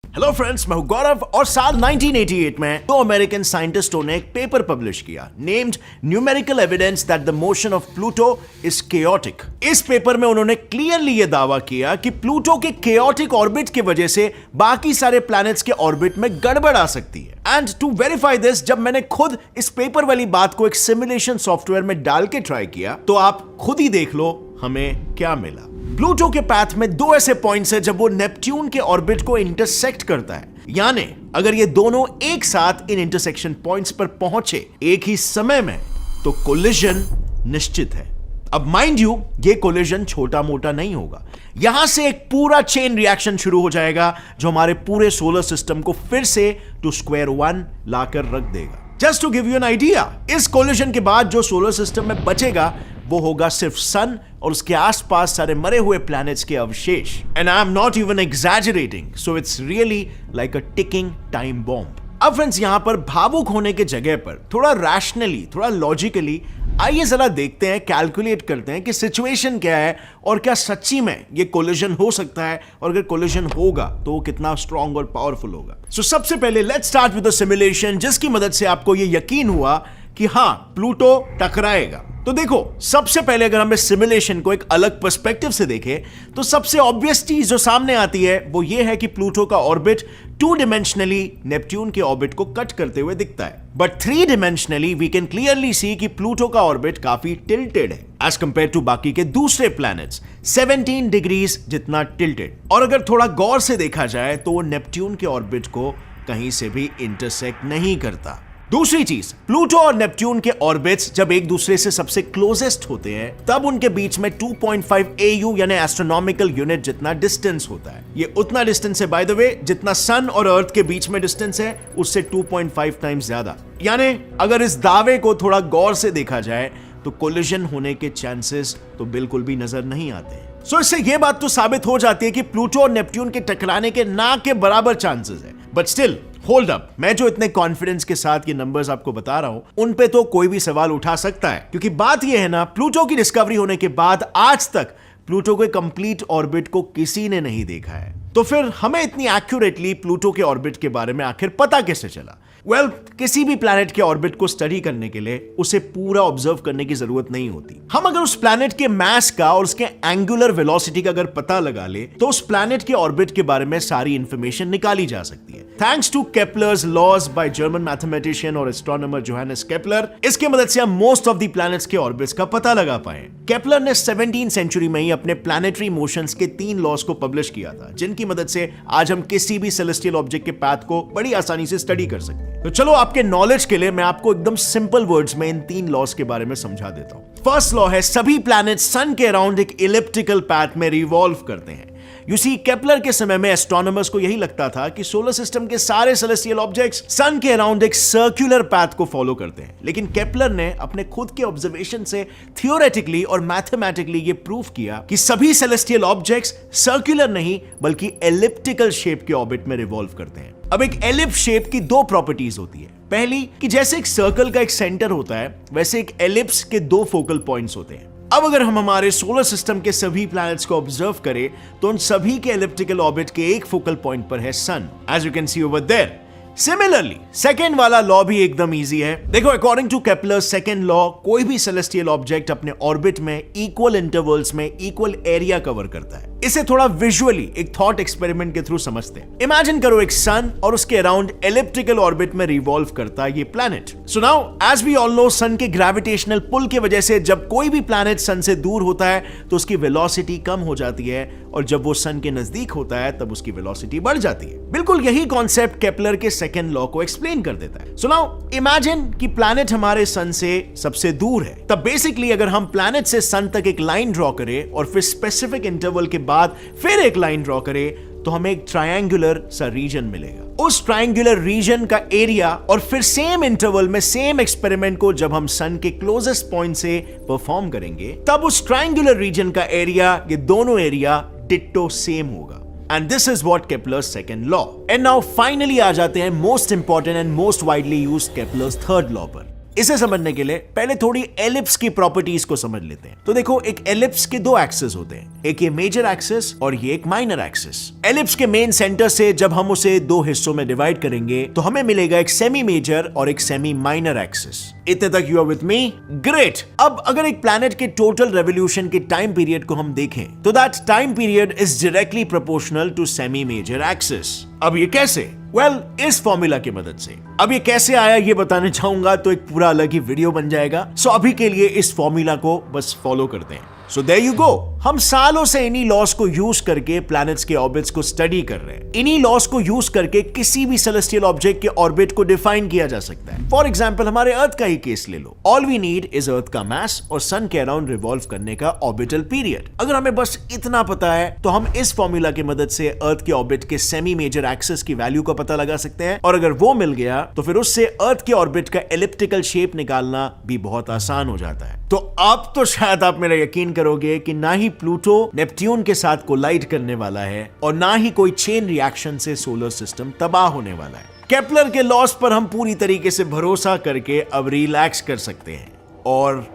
Hello friends, मैं हूं गौरव और साल 1988 में दो अमेरिकन साइंटिस्टों ने एक पेपर पब्लिश किया named numerical evidence that the motion of Pluto is chaotic. इस पेपर में उन्होंने क्लियरली यह दावा किया कि प्लूटो के केओटिक ऑर्बिट की वजह से बाकी सारे प्लैनेट्स के ऑर्बिट में गड़बड़ आ सकती है। एंड टू वेरीफाई दिस, जब मैंने खुद इस पेपर वाली बात को एक सिमुलेशन सॉफ्टवेयर में डाल के ट्राई किया तो आप खुद ही देख लो हमें क्या मिला। प्लूटो के पाथ में दो ऐसे पॉइंट्स हैं जब वो नेपट्यून के ऑर्बिट को इंटरसेक्ट करता है, यानी अगर ये दोनों एक साथ इन इंटरसेक्शन पॉइंट्स पर पहुंचे एक ही समय में तो कोलिजन निश्चित है। अब माइंड यू, ये कोलिजन छोटा मोटा नहीं होगा, यहां से एक पूरा चेन रिएक्शन शुरू हो जाएगा जो हमारे पूरे सोलर सिस्टम को फिर से टू स्क्वायर वन लाकर रख देगा। Just to give you an idea, इस कोलिजन के बाद जो सोलर सिस्टम में बचेगा वो होगा सिर्फ सन और उसके आसपास सारे मरे हुए प्लैनेट्स के अवशेष। And I am not even exaggerating, so it's really like a ticking time bomb. अब फ्रेंड्स, यहां पर भावुक होने के जगह पर थोड़ा रैशनली, थोड़ा लॉजिकली आइए जरा देखते हैं, कैलकुलेट करते हैं कि सिचुएशन क्या है और क्या सच्ची में ये कोलिजन हो सकता है, और अगर कोलिजन होगा तो वो कितना स्ट्रॉन्ग और पावरफुल होगा। सो सबसे पहले let's start with the simulation जिसकी मदद से आपको ये यकीन हुआ कि हां, प्लूटो टकराएगा। तो देखो, सबसे पहले अगर हम इस सिमुलेशन को एक अलग पर्सपेक्टिव से देखें तो सबसे ऑब्वियस चीज जो सामने आती है वो ये है कि प्लूटो का ऑर्बिट टू डिमेंशनली नेपट्यून के ऑर्बिट को कट करते हुए दिखता है, but three dimensionally we can clearly see कि प्लूटो का ऑर्बिट काफी टिल्टेड है एज कंपेयर टू बाकी के दूसरे प्लैनेट्स, 17 डिग्रीज जितना टिल्टेड। और अगर थोड़ा गौर से देखा जाए तो वो नेपट्यून के ऑर्बिट को कहीं से भी इंटरसेक्ट नहीं करता। दूसरी चीज, प्लूटो और नेपट्यून के ऑर्बिट्स जब एक दूसरे से सबसे क्लोजेस्ट होते हैं तब उनके बीच में 2.5 AU यानी एस्ट्रोनॉमिकल यूनिट जितना डिस्टेंस होता है। ये उतना डिस्टेंस है बाय द वे जितना सन और अर्थ के बीच में डिस्टेंस है, उससे 2.5 टाइम्स ज्यादा। यानी अगर इस दावे को थोड़ा गौर से देखा जाए तो कोलिजन होने के चांसेस तो बिल्कुल भी नजर नहीं आते। सो इससे यह बात तो साबित हो जाती है कि प्लूटो और नेपट्यून के टकराने के ना के बराबर चांसेस है। बट स्टिल होल्ड अप, मैं जो इतने कॉन्फिडेंस के साथ ये नंबर्स आपको बता रहा हूं उन पे तो कोई भी सवाल उठा सकता है, क्योंकि बात ये है ना, प्लूटो की डिस्कवरी होने के बाद आज तक प्लूटो के कंप्लीट ऑर्बिट को किसी ने नहीं देखा है। तो फिर हमें इतनी एक्यूरेटली प्लूटो के ऑर्बिट के बारे में आखिर पता कैसे चला? वेल, किसी भी प्लैनेट के ऑर्बिट को स्टडी करने के लिए उसे पूरा ऑब्जर्व करने की जरूरत नहीं होती। हम अगर उस प्लैनेट के मास का और उसके एंगुलर वेलोसिटी का अगर पता लगा ले तो उस प्लैनेट के ऑर्बिट के बारे में सारी इंफॉर्मेशन निकाली जा सकती है। Thanks to Kepler's laws by German mathematician और एस्ट्रोनॉमर जोहानेस केपलर, इसके मदद से हम मोस्ट ऑफ द प्लैनेट्स के ऑर्बिट्स का पता लगा पाए। केपलर ने 17th सेंचुरी में ही अपने प्लैनेटरी मोशंस के 3 लॉज को पब्लिश किया था, जिनकी मदद से आज हम किसी भी सेलेस्टियल ऑब्जेक्ट के पाथ को बड़ी आसानी से स्टडी कर सकते हैं। तो चलो, आपके नॉलेज के लिए मैं आपको एकदम सिंपल वर्ड्स में इन 3 लॉज के बारे में समझा देता हूं। फर्स्ट लॉ है, सभी प्लैनेट्स सन के अराउंड एक इलिप्टिकल पाथ में रिवॉल्व करते हैं। यू सी, केपलर के समय में एस्ट्रोनॉमर्स को यही लगता था कि सोलर सिस्टम के सारे सेलेस्टियल ऑब्जेक्ट्स सन के अराउंड एक सर्कुलर पाथ को फॉलो करते हैं, लेकिन केपलर ने अपने खुद के ऑब्जर्वेशन से थियोरेटिकली और मैथमेटिकली ये प्रूफ किया कि सभी सेलेस्टियल ऑब्जेक्ट्स सर्कुलर नहीं बल्कि एलिप्टिकल शेप के ऑर्बिट में रिवॉल्व करते हैं। अब एक एलिप्स शेप की 2 प्रॉपर्टीज होती है। पहली कि जैसे एक सर्कल का एक सेंटर होता है वैसे एक एलिप्स के 2 फोकल पॉइंट्स होते हैं। अब अगर हम हमारे सोलर सिस्टम के सभी प्लैनेट्स को ऑब्जर्व करें तो उन सभी के एलिप्टिकल ऑर्बिट के एक फोकल पॉइंट पर है sun, as you can see over there. Similarly second वाला लॉ भी एकदम इजी है। देखो, according to Kepler second law, कोई भी सेलेस्टियल ऑब्जेक्ट अपने ऑर्बिट में इक्वल इंटरवल्स में इक्वल एरिया कवर करता है। इसे थोड़ा विजुअली एक थॉट एक्सपेरिमेंट के थ्रू समझते हैं। इमेजिन करो एक सन और उसके अराउंड एलिप्टिकल ऑर्बिट में रिवॉल्व करता है ये planet. So now as we all know, sun के ग्रेविटेशनल पुल की वजह से जब कोई भी प्लैनेट सन से दूर होता है तो उसकी वेलोसिटी कम हो जाती है, और जब वो सन के नजदीक होता है तब उसकी वेलोसिटी बढ़ जाती है। बिल्कुल यही कॉन्सेप्ट केपलर के सेकेंड लॉ को एक्सप्लेन कर देता है। सो नाउ इमेजिन कि प्लैनेट हमारे सन से सबसे दूर है, तब बेसिकली अगर हम प्लैनेट से सन तक एक लाइन ड्रॉ करें और फिर स्पेसिफिक इंटरवल के बाद फिर एक लाइन ड्रॉ करें तो हमें एक ट्रायंगुलर सा रीजन मिलेगा। उस ट्रायंगुलर रीजन का एरिया और फिर सेम इंटरवल में सेम एक्सपेरिमेंट को जब हम सन के क्लोजेस्ट पॉइंट से परफॉर्म करेंगे तब उस ट्रायंगुलर रीजन का एरिया, ये दोनों एरिया डिट्टो सेम होगा। And this is what Kepler's second law. And now finally आ जाते हैं most important and most widely used Kepler's third law पर। इसे समझने के लिए पहले थोड़ी एलिप्स की प्रॉपर्टीज को समझ लेते हैं। तो देखो, एक एलिप्स के दो एक्सिस होते हैं, एक ये मेजर एक्सिस और ये एक माइनर एक्सिस। एलिप्स के मेन सेंटर से जब हम उसे दो हिस्सों में डिवाइड करेंगे तो हमें मिलेगा एक सेमी मेजर और एक सेमी माइनर एक्सिस। इतने तक you are with me? Great. अब अगर एक प्लैनेट के टोटल रेवोल्यूशन के टाइम पीरियड को हम देखें तो that time period is directly proportional to semi major axis. अब ये कैसे? वेल, इस फॉर्मूला की मदद से। अब ये कैसे आया ये बताने चाहूंगा तो एक पूरा अलग ही वीडियो बन जाएगा। सो अभी के लिए इस फॉर्मूला को बस फॉलो करते हैं। So there you go. हम सालों से इन्हीं लॉस को यूज करके प्लैनेट्स के ऑर्बिट्स को स्टडी कर रहे हैं। इन्हीं लॉस को यूज करके किसी भी सेलेस्टियल ऑब्जेक्ट के ऑर्बिट को डिफाइन किया जा सकता है। फॉर एग्जांपल, हमारे अर्थ का ही केस ले लो। All we need is earth का मास और सन के अराउंड रिवॉल्व करने का ऑर्बिटल पीरियड। अगर हमें बस इतना पता है तो हम इस फॉर्मूला की मदद से अर्थ के ऑर्बिट के सेमी मेजर एक्सिस की वैल्यू का पता लगा सकते हैं, और अगर वो मिल गया तो फिर उससे अर्थ के ऑर्बिट का एलिप्टिकल शेप निकालना भी बहुत आसान हो जाता है। तो अब तो शायद आप मेरा यकीन करोगे कि ना ही प्लूटो नेपट्यून के साथ कोलाइड करने वाला है और ना ही कोई चेन रिएक्शन से सोलर सिस्टम तबाह होने वाला है। केपलर के लॉस पर हम पूरी तरीके से भरोसा करके अब रिलैक्स कर सकते हैं, और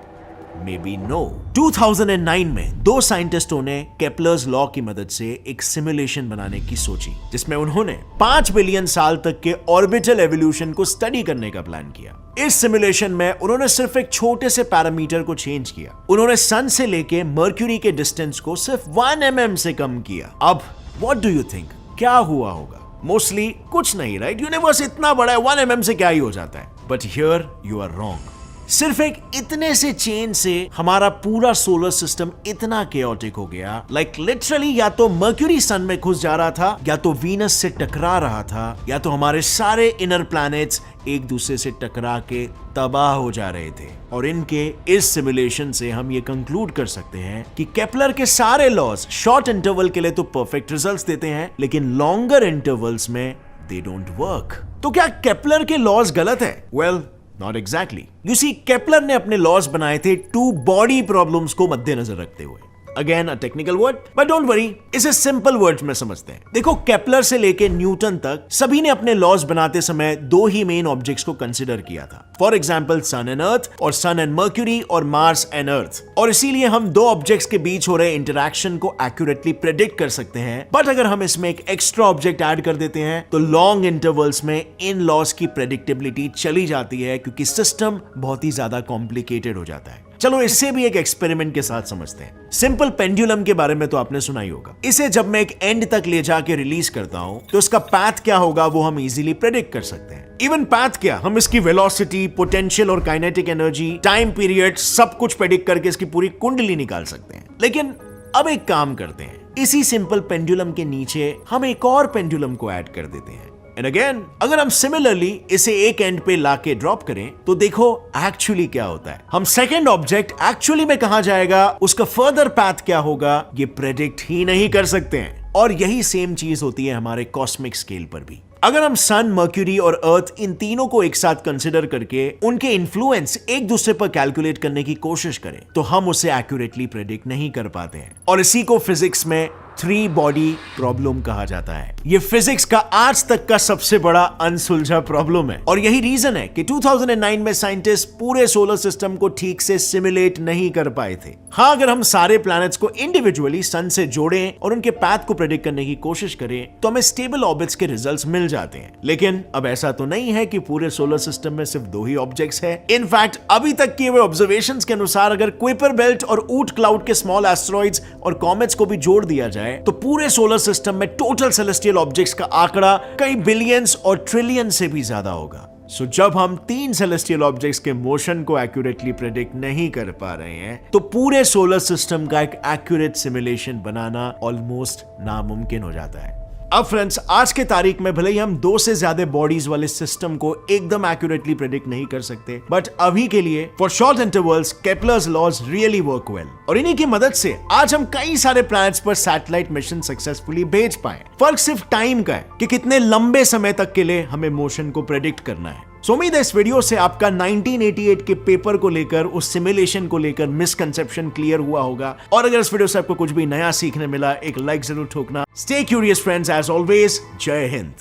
मे बी नो। 2009 में दो साइंटिस्टों ने केपलर्स लॉ की मदद से एक सिमुलेशन बनाने की सोची, जिसमें उन्होंने 5 बिलियन साल तक के ऑर्बिटल एवोल्यूशन को स्टडी करने का प्लान किया। इस सिमुलेशन में उन्होंने सिर्फ एक छोटे से पैरामीटर को चेंज किया। उन्होंने सन से लेके मर्क्यूरी के डिस्टेंस को सिर्फ 1 mm से कम किया। अब व्हाट डू यू थिंक क्या हुआ होगा? मोस्टली कुछ नहीं, राइट? यूनिवर्स इतना बड़ा है, 1 mm से क्या ही हो जाता है। But here you are wrong. सिर्फ एक इतने से चेंज से हमारा पूरा सोलर सिस्टम इतना केओटिक हो गया, लाइक लिटरली या तो मर्क्यूरी सन में घुस जा रहा था, या तो वीनस से टकरा रहा था, या तो हमारे सारे इनर प्लैनेट्स एक दूसरे से टकरा के तबाह हो जा रहे थे। और इनके इस सिमुलेशन से हम ये कंक्लूड कर सकते हैं कि केपलर के सारे लॉज शॉर्ट इंटरवल के लिए तो परफेक्ट रिजल्ट्स देते हैं, लेकिन लॉन्गर इंटरवल्स में दे डोंट वर्क। तो क्या केपलर के लॉज गलत है? Well, not exactly. You see, Kepler ने अपने लॉज बनाए थे टू बॉडी प्रॉब्लम्स को मद्देनजर रखते हुए। Again a technical word, but don't worry, इसे सिंपल वर्ड्स में समझते हैं। देखो, केपलर से लेके न्यूटन तक सभी ने अपने लॉज बनाते समय दो ही मेन ऑब्जेक्ट्स को कंसिडर किया था। For example, sun and earth, और सन एंड मर्क्यूरी, और मार्स एंड अर्थ। और इसीलिए हम दो ऑब्जेक्ट्स के बीच हो रहे इंटरैक्शन को एक्यूरेटली प्रेडिक्ट कर सकते हैं। बट अगर हम इसमें एक एक्स्ट्रा ऑब्जेक्ट ऐड कर देते हैं तो लॉन्ग इंटरवल्स में इन लॉस की प्रेडिक्टेबिलिटी चली जाती है, क्योंकि सिस्टम बहुत ही ज्यादा कॉम्प्लिकेटेड हो जाता है। चलो इसे भी एक एक्सपेरिमेंट के साथ समझते हैं। सिंपल पेंडुलम के बारे में तो आपने सुना ही होगा। इसे जब मैं एक एंड तक ले जाके रिलीज करता हूं तो इसका पाथ क्या होगा वो हम इजीली प्रेडिक्ट कर सकते हैं। इवन पाथ क्या, हम इसकी वेलोसिटी, पोटेंशियल और काइनेटिक एनर्जी, टाइम पीरियड, सब कुछ प्रेडिक्ट करके इसकी पूरी कुंडली निकाल सकते हैं। लेकिन अब एक काम करते हैं, इसी सिंपल पेंडुलम के नीचे हम एक और पेंडुलम को ऐड कर देते हैं। एंड अगेन, अगर हम सिमिलरली इसे एक एंड पे लाके ड्रॉप करें तो देखो एक्चुअली क्या होता है। हम सेकंड ऑब्जेक्ट एक्चुअली में कहां जाएगा, उसका फर्दर पाथ क्या होगा, ये प्रेडिक्ट ही नहीं कर सकते हैं। और यही सेम चीज होती है हमारे कॉस्मिक स्केल पर भी। अगर हम सन, मर्क्यूरी और अर्थ इन तीनों को एक साथ कंसिडर करके उनके इन्फ्लुएंस एक दूसरे पर कैलकुलेट करने की कोशिश करें तो हम उसे एक्यूरेटली प्रेडिक्ट नहीं कर पाते हैं। और इसी को फिजिक्स में 3 बॉडी प्रॉब्लम कहा जाता है। ये फिजिक्स का आज तक का सबसे बड़ा अनसुलझा प्रॉब्लम है, और यही रीजन है कि 2009 में साइंटिस्ट पूरे सोलर सिस्टम को ठीक से सिमुलेट नहीं कर पाए थे। हाँ, अगर हम सारे प्लैनेट्स को इंडिविजुअली सन से जोड़ें और उनके पाथ को प्रेडिक्ट करने की कोशिश करें तो हमें स्टेबल ऑर्बिट्स के रिजल्ट्स मिल जाते हैं। लेकिन अब ऐसा तो नहीं है कि पूरे सोलर सिस्टम में सिर्फ 2 ही ऑब्जेक्ट्स हैं। इनफैक्ट अभी तक किए हुए ऑब्जर्वेशंस के अनुसार अगर कुइपर बेल्ट और ऊट क्लाउड के स्मॉल एस्टेरॉइड्स और कॉमेट्स को भी जोड़ दिया जाए तो पूरे सोलर सिस्टम में टोटल सेलेस्टियल ऑब्जेक्ट्स का आंकड़ा कई बिलियंस और ट्रिलियन से भी ज्यादा होगा। सो जब हम 3 सेलेस्टियल ऑब्जेक्ट्स के मोशन को एक्यूरेटली प्रेडिक्ट नहीं कर पा रहे हैं तो पूरे सोलर सिस्टम का एक एक्यूरेट सिमुलेशन बनाना ऑलमोस्ट नामुमकिन हो जाता है। अब फ्रेंड्स, आज के तारीख में भले ही हम 2 से ज्यादा बॉडीज वाले सिस्टम को एकदम एक्यूरेटली प्रेडिक्ट नहीं कर सकते, बट अभी के लिए for short intervals Kepler's laws really work well. और इन्हीं की मदद से आज हम कई सारे प्लैनेट्स पर सैटेलाइट मिशन सक्सेसफुली भेज पाए। फर्क सिर्फ टाइम का है कि कितने लंबे समय तक के लिए हमें मोशन को प्रेडिक्ट करना है। सो उम्मीद है इस वीडियो से आपका 1988 के पेपर को लेकर, उस सिमुलेशन को लेकर मिसकंसेप्शन क्लियर हुआ होगा। और अगर इस वीडियो से आपको कुछ भी नया सीखने मिला, एक लाइक जरूर ठोकना। Stay curious friends, as always, जय हिंद।